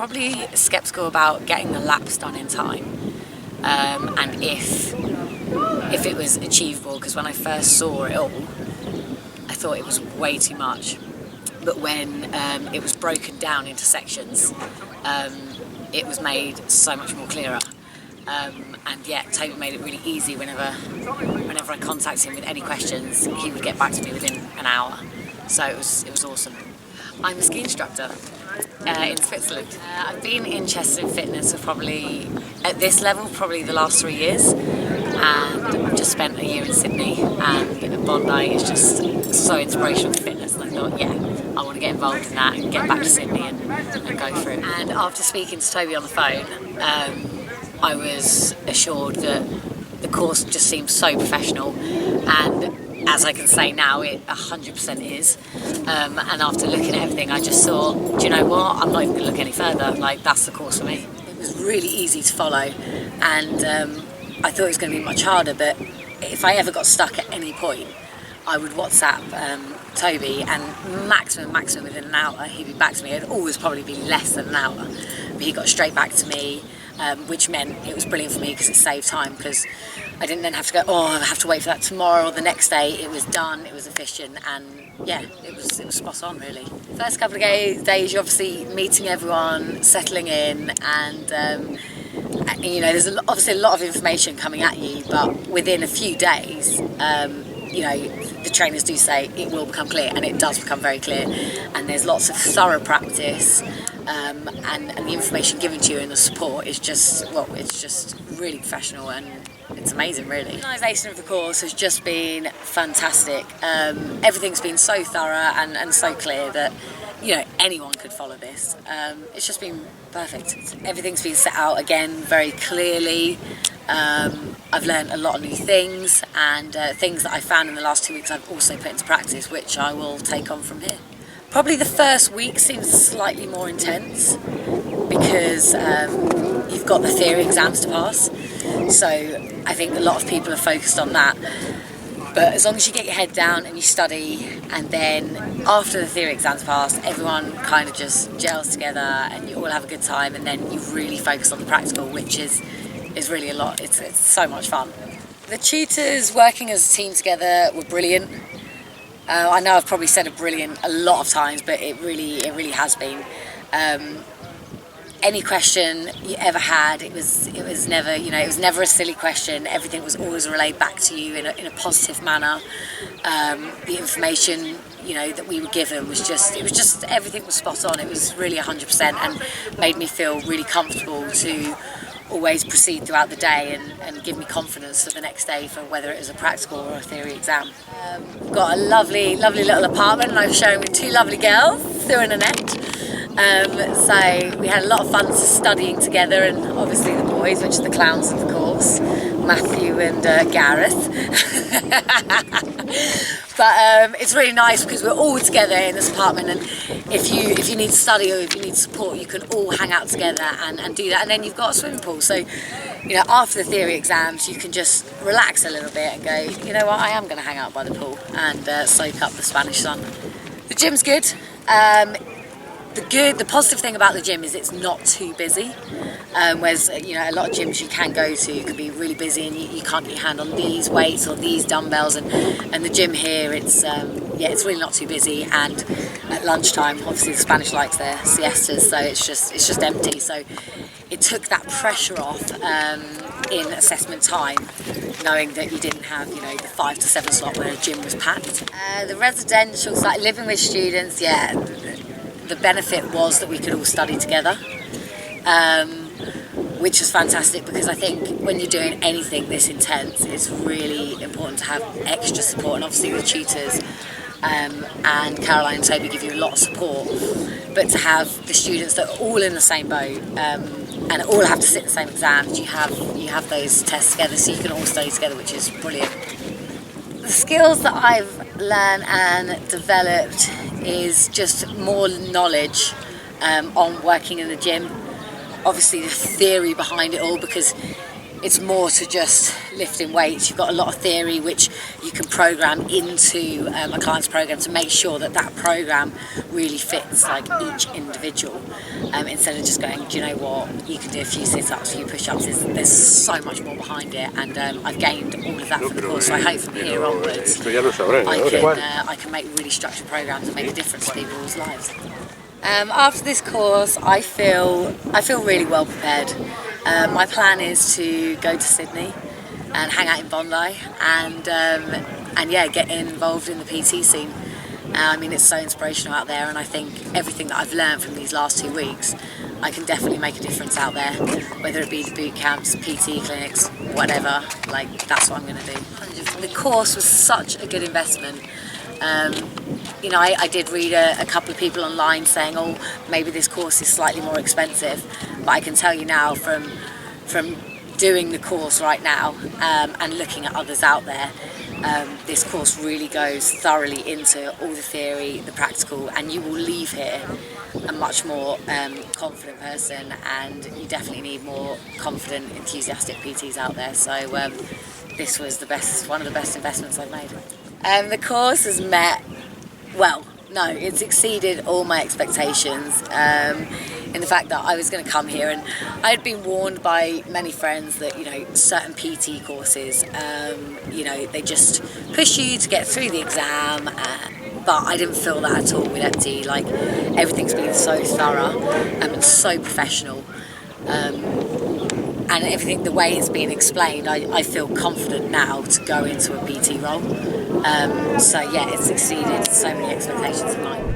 probably sceptical about getting the laps done in time, and if it was achievable, because when I first saw it all, I thought it was way too much. But when it was broken down into sections, it was made so much more clearer. And yeah, Toby made it really easy. Whenever I contacted him with any questions, he would get back to me within an hour. So it was awesome. I'm a ski instructor in Switzerland. I've been interested in fitness for probably, at this level, probably the last 3 years. And I've just spent a year in Sydney, and Bondi is just so inspirational for fitness. And I thought, yeah, I want to get involved in that and get back to Sydney and go for it. And after speaking to Toby on the phone, I was assured that the course just seemed so professional, and as I can say now, it 100% is. And after looking at everything, I just thought, do you know what? I'm not even going to look any further. Like, that's the course for me. It was really easy to follow, and I thought it was going to be much harder. But if I ever got stuck at any point, I would WhatsApp Toby, and maximum within an hour he'd be back to me. It'd always probably be less than an hour, but he got straight back to me. Which meant it was brilliant for me because it saved time, because I didn't then have to go, I have to wait for that tomorrow or the next day. It was done, it was efficient, and yeah, it was spot on really. First couple of days you're obviously meeting everyone, settling in, and you know, there's obviously a lot of information coming at you, but within a few days, you know, the trainers do say it will become clear, and it does become very clear, and there's lots of thorough practice, and the information given to you and the support is just, well, it's just really professional, and it's amazing really. The organisation of the course has just been fantastic. Everything's been so thorough and so clear that, you know, anyone could follow this. It's just been perfect. Everything's been set out again very clearly. I've learned a lot of new things, and things that I found in the last 2 weeks I've also put into practice, which I will take on from here. Probably the first week seems slightly more intense because you've got the theory exams to pass, so I think a lot of people are focused on that. But as long as you get your head down and you study, and then after the theory exams pass, everyone kind of just gels together and you all have a good time, and then you really focus on the practical, which is really a lot. It's so much fun. The tutors working as a team together were brilliant. I know I've probably said brilliant a lot of times, but it really has been. Any question you ever had, it was never, you know, it was never a silly question. Everything was always relayed back to you in a positive manner. The information, you know, that we were given was just, everything was spot on. It was really 100%, and made me feel really comfortable to always proceed throughout the day and give me confidence for the next day, for whether it is a practical or a theory exam. We've got a lovely little apartment, and I'm sharing with 2 lovely girls, Sue and Annette. So we had a lot of fun studying together, and obviously the boys, which are the clowns of the course, Matthew and Gareth. But it's really nice because we're all together in this apartment, and if you need to study or if you need support, you can all hang out together and do that. And then you've got a swimming pool, so, you know, after the theory exams you can just relax a little bit and go, you know what, I am going to hang out by the pool and soak up the Spanish sun. The gym's good. The positive thing about the gym is it's not too busy, whereas, you know, a lot of gyms you can go to can be really busy, and you can't get your hand on these weights or these dumbbells, and the gym here, it's really not too busy. And at lunchtime, obviously the Spanish likes their siestas, so it's just empty, so it took that pressure off in assessment time, knowing that you didn't have, you know, the 5 to 7 slot where a gym was packed. The residential site, living with students, yeah, the benefit was that we could all study together, which was fantastic, because I think when you're doing anything this intense, it's really important to have extra support, and obviously the tutors and Caroline and Toby give you a lot of support, but to have the students that are all in the same boat and all have to sit the same exams, you have those tests together, so you can all study together, which is brilliant. The skills that I've learned and developed is just more knowledge on working in the gym. Obviously the theory behind it all, because it's more to just lifting weights. You've got a lot of theory which you can program into a client's program to make sure that that program really fits like each individual, instead of just going, do you know what, you can do a few sit-ups, a few push-ups. There's so much more behind it, and I've gained all of that from the course, so I hope from here onwards I can make really structured programs and make a difference to people's lives. After this course, I feel really well prepared. My plan is to go to Sydney and hang out in Bondi and yeah, get involved in the PT scene. I mean, it's so inspirational out there, and I think everything that I've learned from these last 2 weeks, I can definitely make a difference out there, whether it be the boot camps, PT clinics, whatever. Like, that's what I'm going to do. The course was such a good investment. You know, I did read a couple of people online saying, oh, maybe this course is slightly more expensive, but I can tell you now from doing the course right now and looking at others out there, this course really goes thoroughly into all the theory, the practical, and you will leave here a much more confident person, and you definitely need more confident, enthusiastic PTs out there. So this was one of the best investments I've made. The course has it's exceeded all my expectations, in the fact that I was going to come here, and I had been warned by many friends that, you know, certain PT courses, you know, they just push you to get through the exam, but I didn't feel that at all with EPTI. Like, everything's been so thorough and so professional, and everything, the way it's been explained, I feel confident now to go into a PT role. So yeah, it's exceeded so many expectations of mine.